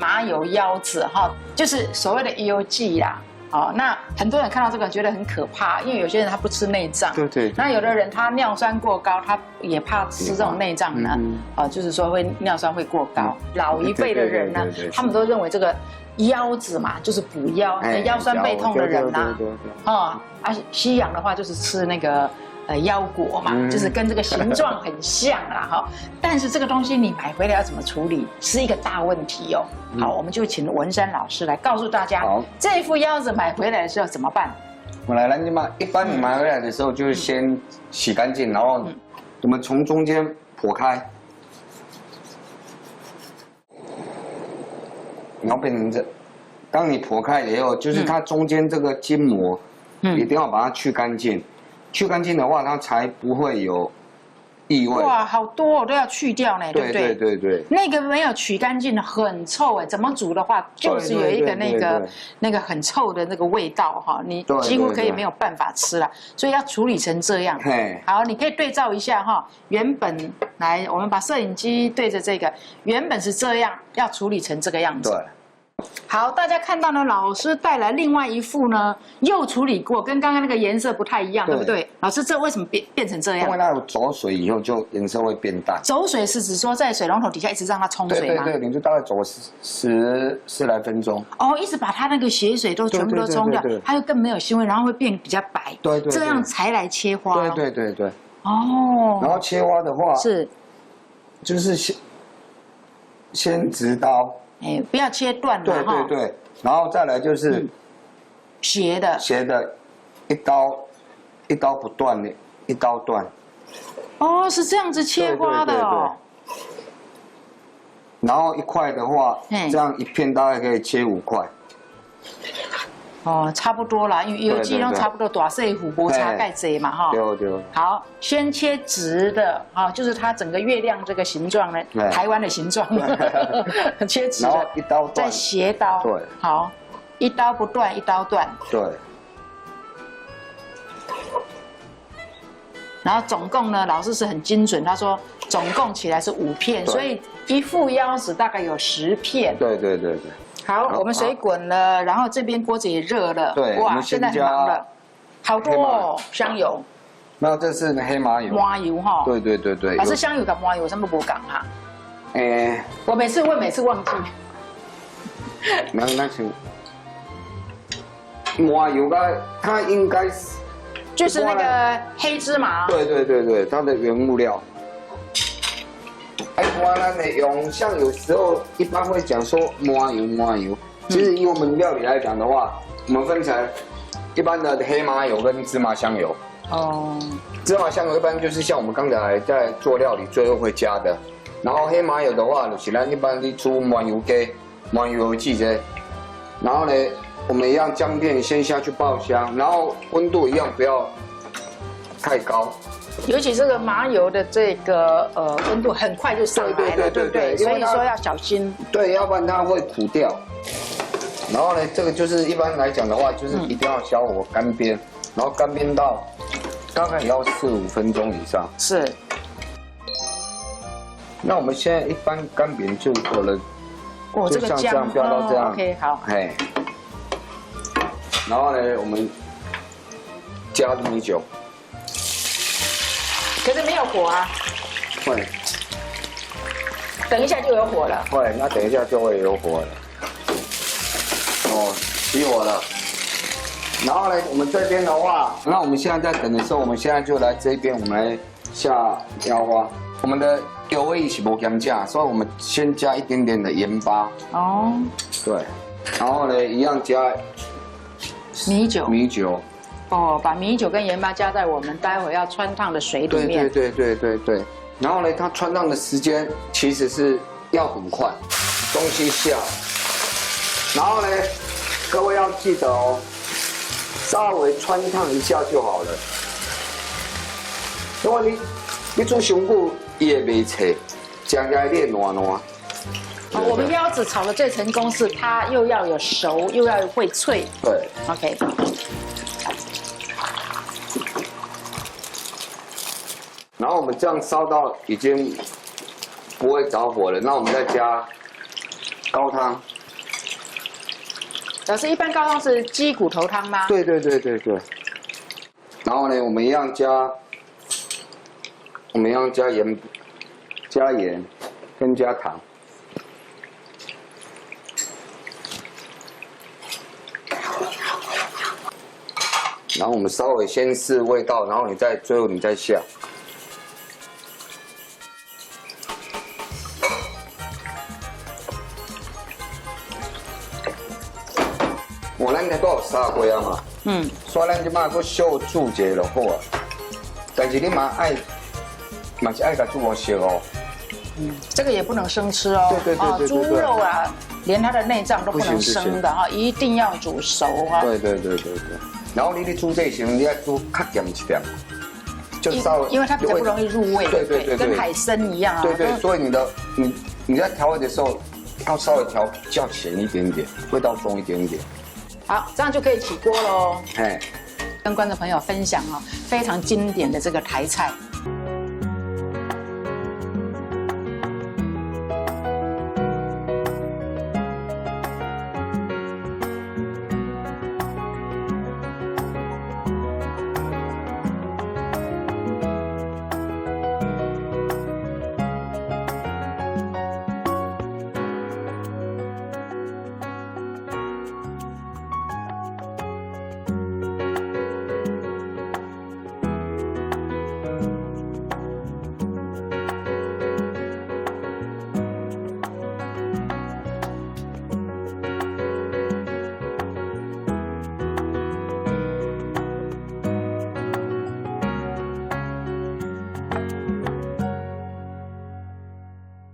麻油腰子哈，就是所谓的腰剂啦。哦，那很多人看到这个觉得很可怕，因为有些人他不吃内脏，对。那有的人他尿酸过高，他也怕吃这种内脏呢，就是说会尿酸会过高。老一辈的人呢，他们都认为这个腰子嘛，就是补腰，腰酸背痛的人呐，西洋的话就是吃那个。腰果嘛，就是跟这个形状很像啦哈，但是这个东西你买回来要怎么处理，是一个大问题哦。好，我们就请文山老师来告诉大家，这副腰子买回来的时候怎么办？我来你嘛，一般你买回来的时候就是先洗干净，然后我们从中间剖开，然后变成这。当你剖开以后，就是它中间这个筋膜，一定要把它去干净。去干净的话，它才不会有异味。哇，好多都要去掉呢，对不对？对。那个没有取干净的很臭哎，怎么煮的话就是有一个那个很臭的那个味道哈，你几乎可以没有办法吃了，所以要处理成这样。好，你可以对照一下哈，原本来我们把摄影机对着这个，原本是这样，要处理成这个样子。对。好，大家看到呢，老师带来另外一副呢，又处理过，跟刚刚那个颜色不太一样，对不对？老师，这为什么变成这样？因为它有走水以后，就颜色会变淡。走水是指说在水龙头底下一直让它冲水吗？对，你就大概走10来分钟。哦，一直把它那个血水都全部都冲掉，它就更没有腥味，然后会变比较白。对，这样才来切花。对。哦。然后切花的话是，就是先直刀。不要切断了。对，然后再来就是斜的，一刀不断的，一刀断。哦，是这样子切花的哦。然后一块的话，这样一片大概可以切5块。哦，差不多啦，因为有几种差不多大细虎无差盖贼嘛哈。对。好，先切直的啊，就是它整个月亮这个形状呢，台湾的形状，切直的，然后一刀断，再斜刀。对。好，一刀不断，一刀断。对。然后总共呢，老师是很精准，他说总共起来是5片，所以一副腰子大概有10片。对。好，我们水滚了，然后这边锅子也热了。对，哇，现在很忙了，好多哦，香油。那这是黑麻油。麻油哈。对。老师，香油跟麻油有什么不讲哈？我每次问，每次忘记。那是麻油它应该是就是那个黑芝麻。对，它的原物料。麻咱的用，像有时候一般会讲说麻油。其实以我们料理来讲的话，我们分成一般的黑麻油跟芝麻香油。哦。芝麻香油一般就是像我们刚才在做料理最后会加的，然后黑麻油的话就是咱一般你煮麻油鸡、麻油鸡这，然后呢，我们一样姜片先下去爆香，然后温度一样不要太高。尤其这个麻油的这个温度很快就上来了，对不对？所以说要小心。对，要不然它会苦掉。然后呢，这个就是一般来讲的话，就是一定要小火干煸，然后干煸到大概也要4、5分钟以上。是。那我们现在一般干煸就有了，这个这样飙到这样。OK， 好。然后呢，我们加米酒。可是没有火啊。会。等一下就有火了。会，那等一下就会有火了。哦，起火了。然后呢，我们这边的话，那我们现在在等的时候，我们现在就来这边，我们来下腰花。我们的油味是不咸加，所以我们先加一点点的盐巴。哦。对。然后呢，一样加米酒。米酒。哦，把米酒跟盐巴加在我们待会要汆烫的水里面。对。然后呢，它汆烫的时间其实是要很快，东西下。然后呢，各位要记得哦，稍微汆烫一下就好了。因为你煮上久也袂脆，吃起来你会烂烂。我们腰子炒的最成功是它又要有熟，又要会脆。对。OK。然后我们这样烧到已经不会着火了，那我们再加高汤。老师，一般高汤是鸡骨头汤吗？对。然后呢，我们一样加盐跟加糖。然后我们稍微先试味道，然后最后你再下。咱都有杀过啊嘛，所以咱即马搁小煮一下就好啊。但是你嘛是爱甲煮好熟哦。这个也不能生吃哦。对。猪肉啊，连它的内脏都不能生的哈，一定要煮熟哈。对。然后你煮这时候，你要煮较咸一点，就稍微，因为它比较不容易入味。对，跟海参一样啊。对，所以你在调味的时候，要稍微调较咸一点点，味道重一点点。好，这样就可以起锅喽。跟观众朋友分享非常经典的这个台菜